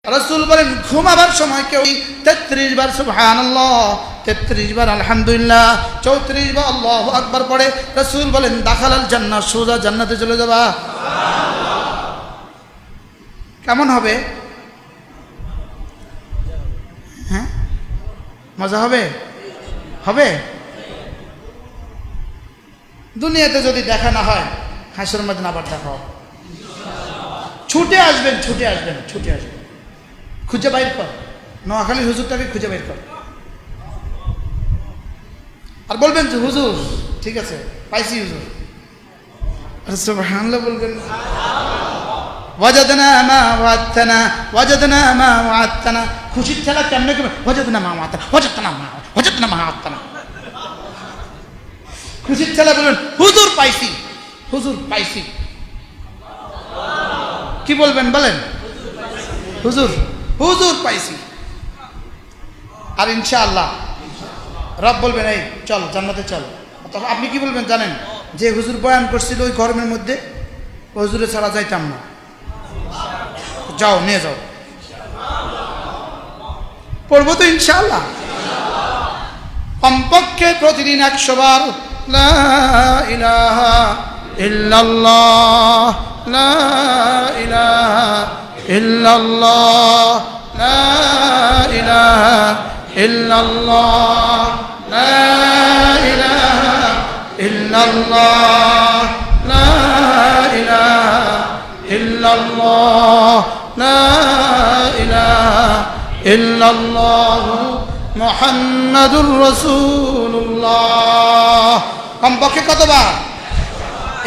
রাসূল বলেন ঘুমাবার সময় কেউ 33 বার সুবহানাল্লাহ, 33 বার আলহামদুলিল্লাহ, 34 বার আল্লাহু আকবার পড়ে রাসূল বলেন দাখালাল জান্নাহ, সোজা জান্নাতে চলে যাবা। কেমন হবে? হ্যাঁ, মজা হবে? হবে? দুনিয়াতে যদি দেখা না হয় হাসরের মধ্যে আবার দেখা হবে। ছুটে আসবেন, ছুটে আসবেন, ছুটে আসবেন, খুঁজে বাইর কর, নোয়াখালীর হুজুরটাকে খুঁজে বাইর কর। আর বলবেন যে হুজুর ঠিক আছে পাইছি হুজুর, সুবহানাল্লাহ বলবেন। ওয়াজাদনা মা ওয়া'আদতানা, ওয়াজাদনা মা ওয়া'আদতানা। খুশির ঠেলা কেমনে করবে? ওয়াজাদনা মা ওয়া'আদতানা, ওয়াজাদনা মা ওয়া'আদতানা। খুশির ঠেলা বলবেন হুজুর পাইছি, হুজুর পাইছি। কি বলবেন বলেন? হুজুর, হুজুর পাইছি। আর ইনশাআল্লাহ রব বলবেন এই চল জান্নাতে চল। তখন আপনি কি বলবেন জানেন? যে হুজুর বয়ান করছিল ওই গরমের মধ্যে, হুজুরে ছাড়া যাইতাম না, যাও নিয়ে যাও। পড়বো তো ইনশাআল্লাহ। কমপক্ষে প্রতিদিন 100 বার লা ইলাহা ইল্লাল্লাহ, লা ইলাহা ইল্লাল্লাহ, লা ইলাহা ইল্লাল্লাহ, লা ইলাহা ইল্লাল্লাহ, লা ইলাহা ইল্লাল্লাহ, লা ইলাহা ইল্লাল্লাহ মুহাম্মাদুর রাসূলুল্লাহ। কমপক্ষে কতবার?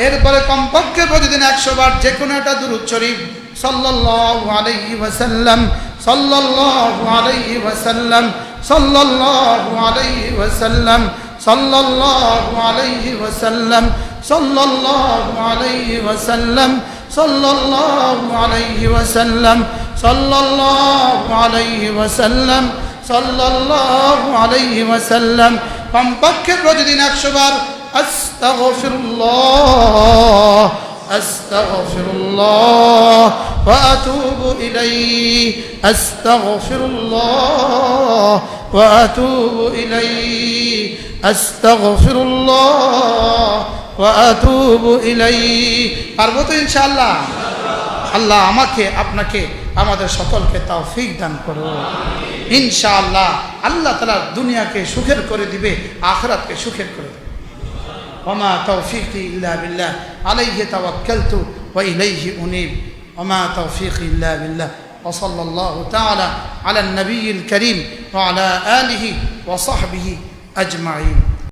এরপরে কমপক্ষে প্রতিদিন 100 বার যে কোনো একটা দুরূদ শরীফ সাল্লাল্লাহু আলাইহি ওয়াসাল্লাম, সাল্লাল্লাহু আলাইহি ওয়াসাল্লাম, সাল্লাল্লাহু আলাইহি ওয়াসাল্লাম, সাল্লাল্লাহু আলাইহি ওয়াসাল্লাম, সাল্লাল্লাহু আলাইহি ওয়াসাল্লাম, সাল্লাল্লাহু আলাইহি ওয়াসাল্লাম, সাল্লাল্লাহু আলাইহি ওয়াসাল্লাম, সাল্লাল্লাহু আলাইহি ওয়াসাল্লাম। কমপক্ষে প্রতিদিন 100 বার আস্তাগফিরুল্লাহ, আস্তাগফিরুল্লাহ ওয়া আতুবু ইলাইহি, আস্তাগফিরুল্লাহ ওয়া আতুবু ইলাইহি, আস্তাগফিরুল্লাহ ওয়া আতুবু ইলাইহি। পারবো তো ইনশাআল্লাহ? আল্লাহ আমাকে আপনাকে আমাদের সকলকে তৌফিক দান করো ইনশাআল্লাহ। আল্লাহ তাআলা দুনিয়াকে সুখের করে দিবে, আখিরাতকে সুখের করে দিবে। ওমা তৌফিকি ইল্লা বিল্লাহ, আলাইহি তাওয়াক্কালতু ওয়া ইলাইহি উনীব। ওমা তৌফিকি ইল্লা বিল্লাহ। ওয়া সাল্লাল্লাহু তাআলা আলা নবিয়িল কারীম ওয়া আলা আলিহি ওয়া সাহবিহি আজমাইন।